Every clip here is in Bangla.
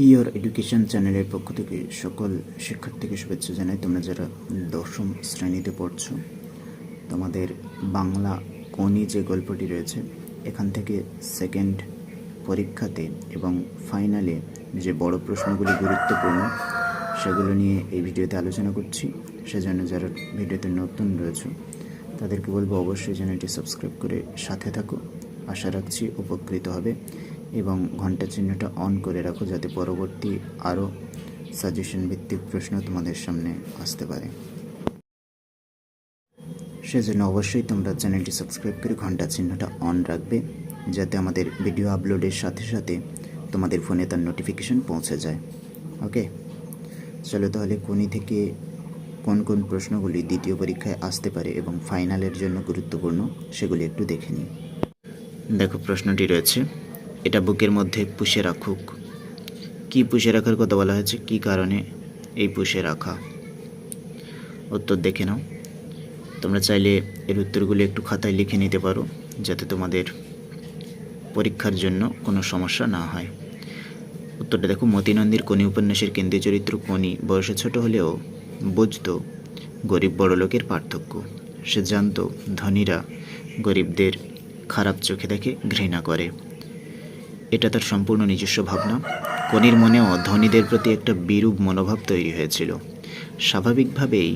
ইয়োর এডুকেশন চ্যানেলের পক্ষ থেকে সকল শিক্ষার্থীকে শুভেচ্ছা জানাই। তোমরা যারা দশম শ্রেণীতে পড়ছো, তোমাদের বাংলা কোনি যে গল্পটি রয়েছে, এখান থেকে সেকেন্ড পরীক্ষাতে এবং ফাইনালে যে বড় প্রশ্নগুলি গুরুত্বপূর্ণ সেগুলো নিয়ে এই ভিডিওতে আলোচনা করছি। সেজন্য যারা ভিডিওতে নতুন রয়েছে তাদেরকে বলবো অবশ্যই চ্যানেলটি সাবস্ক্রাইব করে সাথে থাকো। আশা রাখছি উপকৃত হবে এবং ঘন্টা চিহ্নটা অন করে রাখো যাতে পরবর্তী আরও সাজেশন ভিত্তিক প্রশ্ন তোমাদের সামনে আসতে পারে। সেজন্য অবশ্যই তোমরা চ্যানেলটি সাবস্ক্রাইব করে ঘন্টা চিহ্নটা অন রাখবে যাতে আমাদের ভিডিও আপলোডের সাথে সাথে তোমাদের ফোনে তার নোটিফিকেশন পৌঁছে যায়। ওকে, চলো তাহলে কোনি থেকে কোন কোন প্রশ্নগুলি দ্বিতীয় পরীক্ষায় আসতে পারে এবং ফাইনালের জন্য গুরুত্বপূর্ণ সেগুলি একটু দেখে নিই। দেখো, প্রশ্নটি রয়েছে, এটা বুকের মধ্যে পুষে রাখুক। কি পুষে রাখার কথা বলা হয়েছে, কি কারণে এই পুষে রাখা? উত্তর দেখে নাও। তোমরা চাইলে এর উত্তরগুলি একটু খাতায় লিখে নিতে পারো যাতে তোমাদের পরীক্ষার জন্য কোনো সমস্যা না হয়। উত্তরটা দেখো, মতিনন্দীর কোনি উপন্যাসের কেন্দ্রীয় চরিত্র কোনি বয়সে ছোট হলেও বুঝত গরিব বড়লোকের পার্থক্য। সে জানত ধনীরা গরিবদের খারাপ চোখে দেখে, ঘৃণা করে। এটা তার সম্পূর্ণ নিজস্ব ভাবনা। কোনির মনেও ধনীদের প্রতি একটা বিরূপ মনোভাব তৈরি হয়েছিল। স্বাভাবিকভাবেই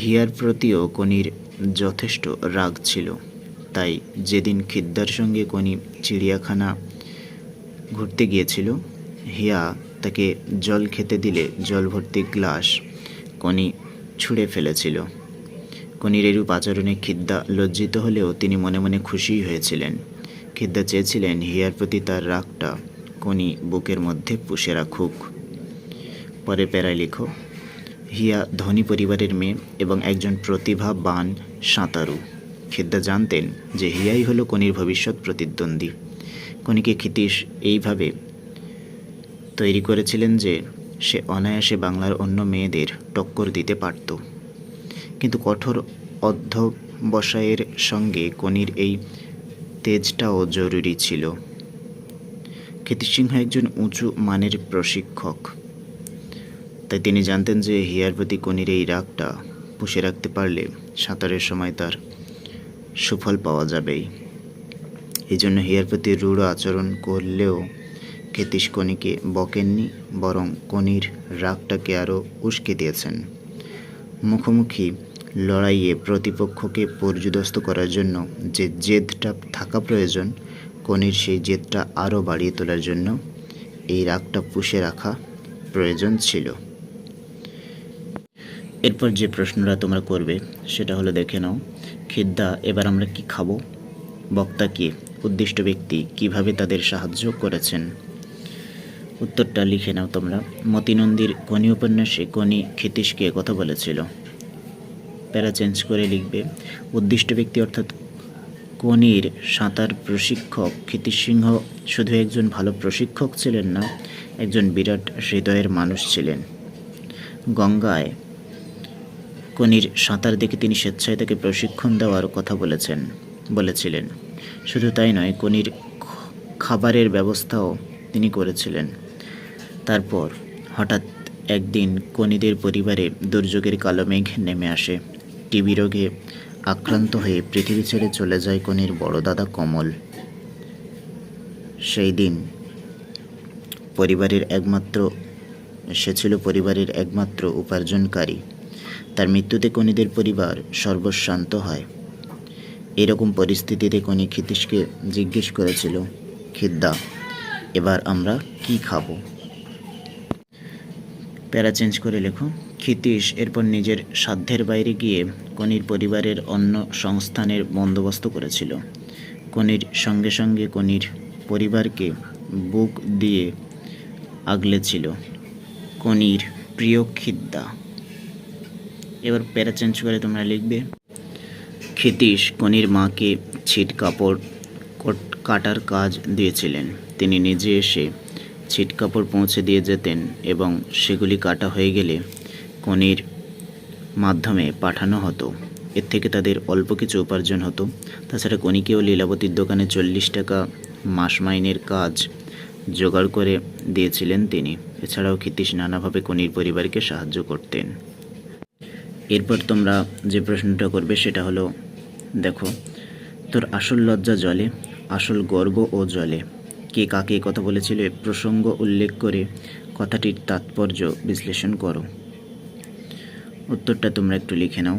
হিয়ার প্রতিও কোনির যথেষ্ট রাগ ছিল। তাই যেদিন খিদ্দার সঙ্গে কোনি চিড়িয়াখানা ঘুরতে গিয়েছিল, হিয়া তাকে জল খেতে দিলে জল ভর্তি গ্লাস কোনি ছুঁড়ে ফেলেছিল। কোনির এরূপ আচরণে খিদ্দা লজ্জিত হলেও তিনি মনে মনে খুশিই হয়েছিলেন। খিদ্দা চেয়েছিলেন হিয়ার প্রতি তার রাগটা কোনি বুকের মধ্যে পুষে রাখুক। পরে প্যারায় লিখো, হিয়া ধনী পরিবারের মেয়ে এবং একজন প্রতিভাবান সাঁতারু। খিদ্দা জানতেন যে হিয়াই হলো কোনির ভবিষ্যৎ প্রতিদ্বন্দ্বী। কোনিকে ক্ষিতীশ এইভাবে তৈরি করেছিলেন যে সে অনায়াসে বাংলার অন্য মেয়েদের টক্কর দিতে পারত। কিন্তু কঠোর অধ্যবসায়ের সঙ্গে কোনির এই তেজটাও জরুরি ছিল। ক্ষিতীশ সিংহ একজন উঁচু মানের প্রশিক্ষক, তাই তিনি জানতেন যে হিয়ার প্রতি কোনির এই রাগটা পুষে রাখতে পারলে সাঁতারের সময় তার সুফল পাওয়া যাবেই। এই জন্য হিয়ার প্রতি রূঢ় আচরণ করলেও ক্ষিতীশ কোনিকে বকেননি, বরং কোনির রাগটাকে আরও উস্কে দিয়েছেন। মুখোমুখি লড়াইয়ে প্রতিপক্ষকে পর্যুদস্ত করার জন্য যে জেদটা থাকা প্রয়োজন, কোনির সেই জেদটা আরও বাড়িয়ে তোলার জন্য এই রাগটা পুষে রাখা প্রয়োজন ছিল। এরপর যে প্রশ্নটা তোমরা করবে সেটা হলো, দেখে নাও, খিদ্দা এবার আমরা কি খাবো? বক্তা কে? উদ্দিষ্ট ব্যক্তি কিভাবে তাদের সাহায্য করেছেন? উত্তরটা লিখে নাও তোমরা। মতিনন্দীর কোনি উপন্যাসে কোনি ক্ষিতীশকে কথা বলেছিল। প্যারা চেঞ্জ করে লিখবে, উদ্দিষ্ট ব্যক্তি অর্থাৎ কোনির সাঁতার প্রশিক্ষক ক্ষিতীশ সিংহ শুধু একজন ভালো প্রশিক্ষক ছিলেন না, একজন বিরাট হৃদয়ের মানুষ ছিলেন। গঙ্গায় কোনির সাঁতার দেখে তিনি স্বেচ্ছায় তাকে প্রশিক্ষণ দেওয়ার কথা বলেছিলেন। শুধু তাই নয়, কোনির খাবারের ব্যবস্থাও তিনি করেছিলেন। তারপর হঠাৎ একদিন কোনিদের পরিবারে দুর্যোগের কালো মেঘ নেমে আসে। টিবি রোগে আক্রান্ত হয়ে পৃথিবী ছেড়ে চলে যায় কোনির বড় দাদা কমল। সেই দিন সে ছিল পরিবারের একমাত্র উপার্জনকারী। তার মৃত্যুতে কোনিদের পরিবার সর্বশান্ত হয়। এরকম পরিস্থিতিতে কোনি ক্ষিতীশকে জিজ্ঞেস করেছিল, খিদ্দা, এবার আমরা কি খাবো? প্যারা চেঞ্জ করে লেখো, ক্ষিতীশ এরপর নিজের সাধ্যের বাইরে গিয়ে কোনির পরিবারের অন্ন সংস্থানের বন্দোবস্ত করেছিল। কোনির সঙ্গে সঙ্গে কোনির পরিবারকে বুক দিয়ে আগলেছিল কোনির প্রিয় খিদ্দা। এবার প্যারা চেঞ্জ করে তোমরা লিখবে, ক্ষিতীশ কোনির মাকে ছিট কাপড় কাটার কাজ দিয়েছিলেন। তিনি নিজে এসে ছিট কাপড় পৌঁছে দিয়ে যেতেন এবং সেগুলি কাটা হয়ে গেলে কোনির মাধ্যমে পাঠানো হতো। এর থেকে তাদের অল্প কিছু উপার্জন হতো। তাছাড়া কোনিকেও লীলাবতীর দোকানে 40 টাকা মাস মাইনের কাজ জোগাড় করে দিয়েছিলেন তিনি। এছাড়াও ক্ষিতীশ নানাভাবে কনির পরিবারকে সাহায্য করতেন। এরপর তোমরা যে প্রশ্নটা করবে সেটা হলো, দেখো, তোর আসল লজ্জা জলে, আসল গর্ব ও জলে। কে কাকে কথা বলেছিল এ প্রসঙ্গ উল্লেখ করে কথাটির তাৎপর্য বিশ্লেষণ করো। উত্তরটা তোমরা একটু লিখে নাও।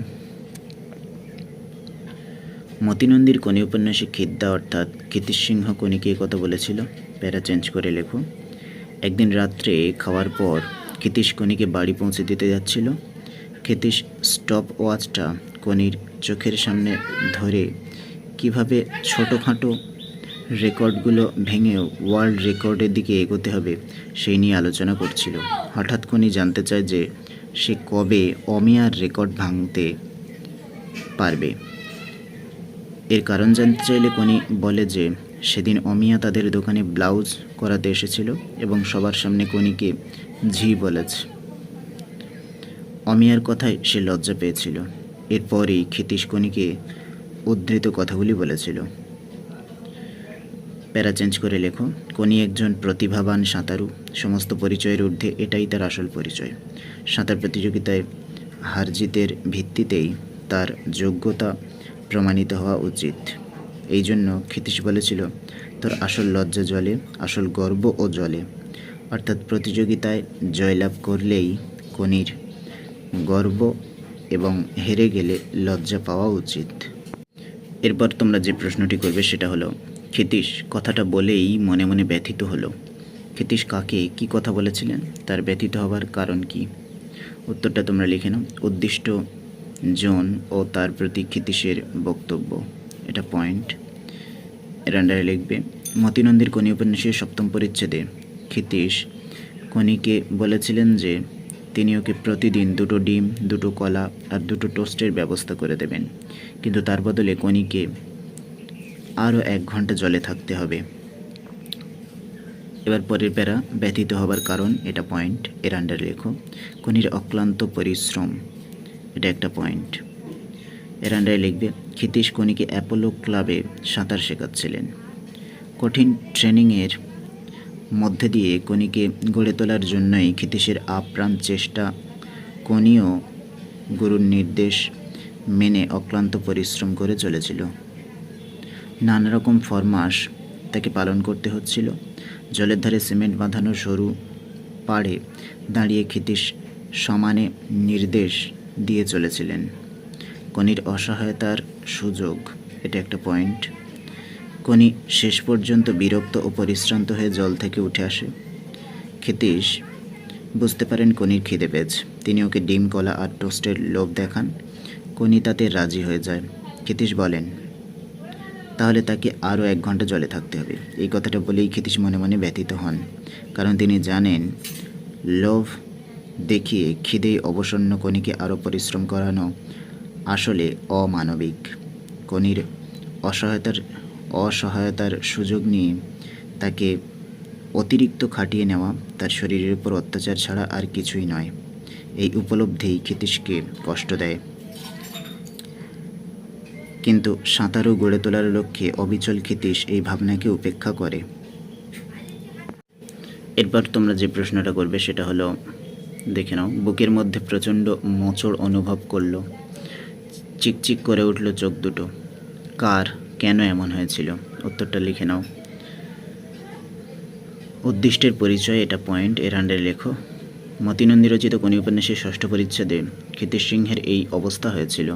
মতিনন্দীর কনি উপন্যাসে খিদ্দা অর্থাৎ ক্ষিতীশ সিংহ কনিকে কথা বলেছিল। প্যারা চেঞ্জ করে লেখো। একদিন রাত্রে খাওয়ার পর ক্ষিতীশ কনিকে বাড়ি পৌঁছে দিতে যাচ্ছিল। ক্ষিতীশ স্টপ ওয়াচটা কনির চোখের সামনে ধরে কিভাবে ছোটোখাটো রেকর্ডগুলো ভেঙে ওয়ার্ল্ড রেকর্ডের দিকে এগোতে হবে সেই নিয়ে আলোচনা করছিল। হঠাৎ কনি জানতে চায় যে সে কবে অমিয়ার রেকর্ড ভাঙতে পারবে। এর কারণ জানতে চাইলে কনি বলে যে সেদিন অমিয়া তাদের দোকানে ব্লাউজ করাতে এসেছিল এবং সবার সামনে কনিকে ঝি বলেছে। অমিয়ার কথায় সে লজ্জা পেয়েছিল। এরপরই ক্ষিতীশ কনিকে উদ্ধৃত কথাগুলি বলেছিল। প্যারা চেঞ্জ করে লেখো। কনি একজন প্রতিভাবান সাঁতারু। সমস্ত পরিচয়ের ঊর্ধ্বে এটাই তার আসল পরিচয়। সাঁতার প্রতিযোগিতায় হারজিতের ভিত্তিতেই তার যোগ্যতা প্রমাণিত হওয়া উচিত। এই জন্য ক্ষিতীশ বলেছিল, তোর আসল লজ্জা জলে, আসল গর্ব ও জলে। অর্থাৎ প্রতিযোগিতায় জয়লাভ করলেই কনির গর্ব এবং হেরে গেলে লজ্জা পাওয়া উচিত। এরপর তোমরা যে প্রশ্নটি করবে সেটা হলো, ক্ষিতীশ কথাটা বলেই মনে মনে ব্যথিত হলো। ক্ষিতীশ কাকে কি কথা বলেছিলেন, তার ব্যথিত হবার কারণ কি? উত্তরটা তোমরা লিখে নাও। উদ্দিষ্ট জন ও তার প্রতি ক্ষিতীশের বক্তব্য, এটা পয়েন্ট। এর আন্ডারে লিখবে, মতিনন্দীর কনি উপন্যাসের 7ম পরিচ্ছেদে ক্ষিতীশ কনিকে বলেছিলেন যে তিনি ওকে প্রতিদিন 2টো ডিম, 2টো কলা আর 2টো টোস্টের ব্যবস্থা করে দেবেন, কিন্তু তার বদলে কনিকে আরও 1 ঘন্টা জলে থাকতে হবে। এবার পরের প্যারা, ব্যথিত হবার কারণ, এটা পয়েন্ট। এর আন্ডারে লেখো। কনির অক্লান্ত পরিশ্রম, এটা একটা পয়েন্ট। এর আন্ডারে লিখবে, ক্ষিতীশ কনিকে অ্যাপোলো ক্লাবে সাঁতার শেখাচ্ছিলেন। কঠিন ট্রেনিংয়ের মধ্যে দিয়ে কনিকে গড়ে তোলার জন্যই ক্ষিতীশের আপ্রাণ চেষ্টা। কনিও গুরুর নির্দেশ মেনে অক্লান্ত পরিশ্রম করে চলেছিল। নানা রকম ফরমাস তাকে পালন করতে হচ্ছিল। জলের ধারে সিমেন্ট বাঁধানো সরু পাড়ে দাঁড়িয়ে ক্ষিতীশ সমানে নির্দেশ দিয়ে চলেছিলেন। কনির অসহায়তার সুযোগ, এটা একটা পয়েন্ট। কনি শেষ পর্যন্ত বিরক্ত ও পরিশ্রান্ত হয়ে জল থেকে উঠে আসে। ক্ষিতীশ বুঝতে পারেন কনির খিদে পেয়েছে। তিনি ওকে ডিম, কলা আর টোস্টের লোভ দেখান। কনি তাতে রাজি হয়ে যায়। ক্ষিতীশ বলেন, তাহলে তাকে আরও 1 ঘন্টা জলে থাকতে হবে। এই কথাটা বলেই ক্ষিতীশ মনে মনে ব্যথিত হন, কারণ তিনি জানেন লোভ দেখিয়ে খিদেই অবসন্ন কনিকে আরও পরিশ্রম করানো আসলে অমানবিক। কনির অসহায়তার সুযোগ নিয়ে তাকে অতিরিক্ত খাটিয়ে নেওয়া তার শরীরের উপর অত্যাচার ছাড়া আর কিছুই নয়। এই উপলব্ধিই ক্ষিতীশকে কষ্ট দেয়, কিন্তু সাঁতারু গড়ে তোলার লক্ষ্যে অবিচল ক্ষিতীশ এই ভাবনাকে উপেক্ষা করে। এরপর তোমরা যে প্রশ্নটা করবে সেটা হলো, দেখে নাও। বুকের মধ্যে প্রচণ্ড মোচড় অনুভব করলো, চিকচিক করে উঠল চোখ দুটো। কার, কেন এমন হয়েছিল? উত্তরটা লিখে নাও। উদ্দিষ্টের পরিচয়, এটা পয়েন্ট। এর আন্ডারে লেখো। মতিনন্দী রচিত কনি উপন্যাসের 6ষ্ঠ পরিচ্ছেদে ক্ষিতীশ সিংহের এই অবস্থা হয়েছিল।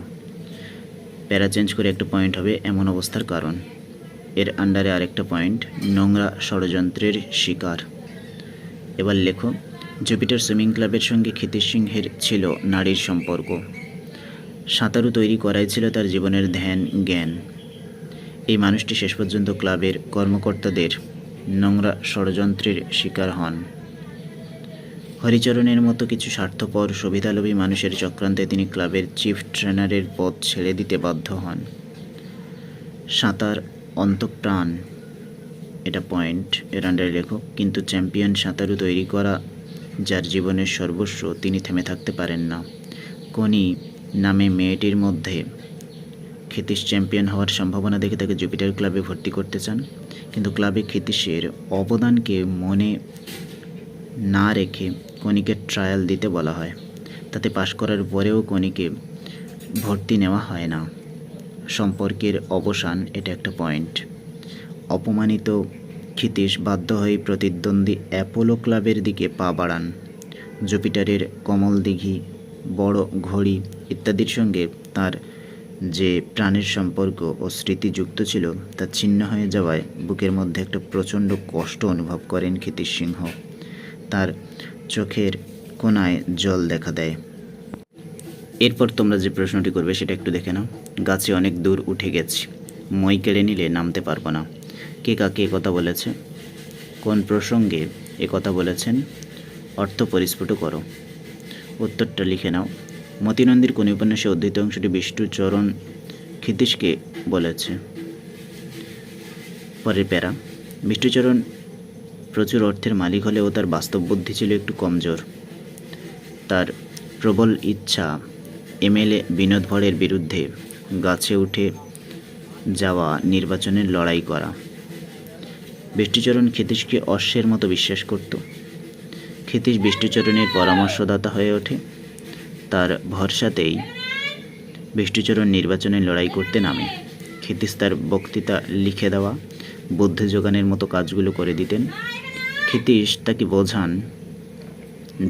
প্যারা চেঞ্জ করে একটা পয়েন্ট হবে, এমন অবস্থার কারণ। এর আন্ডারে আরেকটা পয়েন্ট, নোংরা ষড়যন্ত্রের শিকার। এবার লেখো, জুপিটার সুইমিং ক্লাবের সঙ্গে ক্ষিতীশ সিংহের ছিল নারীর সম্পর্ক। সাঁতারু তৈরি করাই ছিল তার জীবনের ধ্যান জ্ঞান। এই মানুষটি শেষ পর্যন্ত ক্লাবের কর্মকর্তাদের নোংরা ষড়যন্ত্রের শিকার হন। হরিচরণের মতো কিছু স্বার্থপর সুবিধালোভী মানুষের চক্রান্তে তিনি ক্লাবের চিফ ট্রেনারের পদ ছেড়ে দিতে বাধ্য হন। সাঁতার অন্তঃপ্রাণ, এটা পয়েন্ট। এর আন্ডারে লেখো। কিন্তু চ্যাম্পিয়ন সাঁতারু তৈরি করা যার জীবনের সর্বস্ব, তিনি থেমে থাকতে পারেন না। কনি নামে মেয়েটির মধ্যে ক্ষিতীশ চ্যাম্পিয়ন হওয়ার সম্ভাবনা দেখে তাকে জুপিটার ক্লাবে ভর্তি করতে চান, কিন্তু ক্লাবে ক্ষিতীশের অবদানকে মনে না রেখে কণিকে ট্রায়াল দিতে বলা হয়। তাতে পাশ করার পরেও কণিকে ভর্তি নেওয়া হয় না। সম্পর্কের অবসান, এটা একটা পয়েন্ট। অপমানিত ক্ষিতীশ বাধ্য হয়ে প্রতিদ্বন্দ্বী অ্যাপোলো ক্লাবের দিকে পা বাড়ান। জুপিটারের কমল দিঘি, বড় ঘড়ি ইত্যাদির সঙ্গে তার যে প্রাণের সম্পর্ক ও স্মৃতি যুক্ত ছিল তা ছিন্ন হয়ে যাওয়ায় বুকের মধ্যে একটা প্রচণ্ড কষ্ট অনুভব করেন ক্ষিতীশ সিংহ। তার চোখের কোণায় জল দেখা দেয়। এরপর তোমরা যে প্রশ্নটি করবে সেটা একটু দেখে নাও। গাছে অনেক দূর উঠে গেছি, মই কেড়ে নিলে নামতে পারবো না। কে কাকে কথা বলেছে? কোন প্রসঙ্গে এ কথা বলেছেন? অর্থ পরিস্ফুট করো। উত্তরটা লিখে নাও। মতিনন্দীর কোন উপন্যাসে উদ্ধৃত অংশটি বিষ্ণুচরণ ক্ষিতীশকে বলেছে? পরের প্যারা। বিষ্ণুচরণ প্রচুর অর্থের মালিক হলেও তার বাস্তব বুদ্ধি ছিল একটু কমজোর। তার প্রবল ইচ্ছা এমএলএ বিনোদ ভড়ের বিরুদ্ধে গাছে উঠে যাওয়া নির্বাচনের লড়াই করা। বিষ্ণুচরণ ক্ষিতীশকে অশ্বের মতো বিশ্বাস করত। ক্ষিতীশ বিষ্ণুচরণের পরামর্শদাতা হয়ে ওঠে। তার ভরসাতেই বিষ্ণুচরণ নির্বাচনে লড়াই করতে নামে। ক্ষিতীশ তার বক্তৃতা লিখে দেওয়া, বুদ্ধি যোগানের মতো কাজগুলো করে দিতেন। ক্ষিতীশ তাকে বোঝান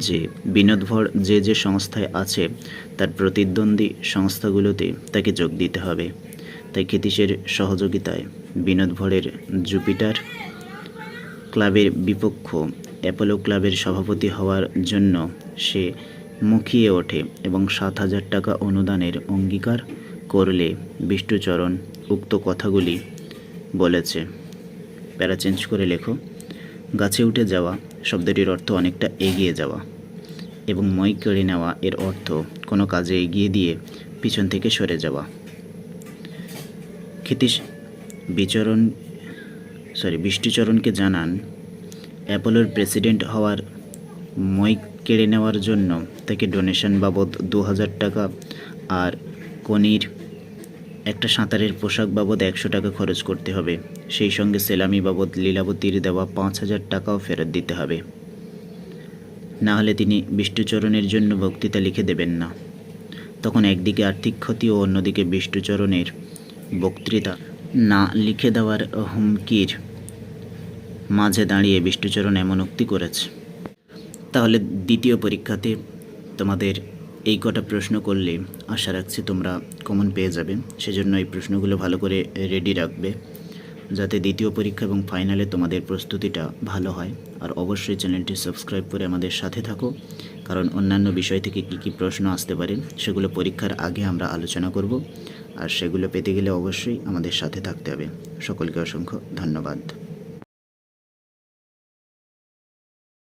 যে বিনোদ ভড় যে যে সংস্থায় আছে তার প্রতিদ্বন্দ্বী সংস্থাগুলোতে তাকে যোগ দিতে হবে। তাই ক্ষিতীশের সহযোগিতায় বিনোদ ভড়ের জুপিটার ক্লাবের বিপক্ষ অ্যাপোলো ক্লাবের সভাপতি হওয়ার জন্য সে মুখিয়ে ওঠে এবং 7,000 টাকা অনুদানের অঙ্গীকার করলে বিষ্ণুচরণ উক্ত কথাগুলি বলেছে। প্যারা চেঞ্জ করে লেখো। গাছে উঠে যাওয়া শব্দটির অর্থ অনেকটা এগিয়ে যাওয়া, এবং মই কেড়ে নেওয়া এর অর্থ কোনো কাজে এগিয়ে দিয়ে পিছন থেকে সরে যাওয়া। ক্ষিতীশ বিষ্ণুচরণকে জানান অ্যাপোলোর প্রেসিডেন্ট হওয়ার মই কেড়ে নেওয়ার জন্য তাকে ডোনেশন বাবদ 2,000 টাকা আর কনির একটা সাঁতারের পোশাক বাবদ 100 টাকা খরচ করতে হবে। সেই সঙ্গে সেলামি বাবদ লীলাবতীর দেওয়া 5,000 টাকাও ফেরত দিতে হবে, না হলে তিনি বিষ্ণুচরণের জন্য বক্তৃতা লিখে দেবেন না। তখন একদিকে আর্থিক ক্ষতি ও অন্যদিকে বিষ্ণুচরণের বক্তৃতা না লিখে দেওয়ার হুমকির মাঝে দাঁড়িয়ে বিষ্ণুচরণ এমন উক্তি করেছে। তাহলে দ্বিতীয় পরীক্ষাতে তোমাদের এই কটা প্রশ্ন করলে আশা রাখছি তোমরা কমন পেয়ে যাবে। সেজন্য এই প্রশ্নগুলো ভালো করে রেডি রাখবে, যাতে দ্বিতীয় পরীক্ষা এবং ফাইনালে তোমাদের প্রস্তুতিটা ভালো হয়। আর অবশ্যই চ্যানেলটি সাবস্ক্রাইব করে আমাদের সাথে থাকো, কারণ অন্যান্য বিষয় থেকে কী প্রশ্ন আসতে পারে সেগুলো পরীক্ষার আগে আমরা আলোচনা করব, আর সেগুলো পেতে গেলে অবশ্যই আমাদের সাথে থাকতে হবে। সকলকে অসংখ্য ধন্যবাদ।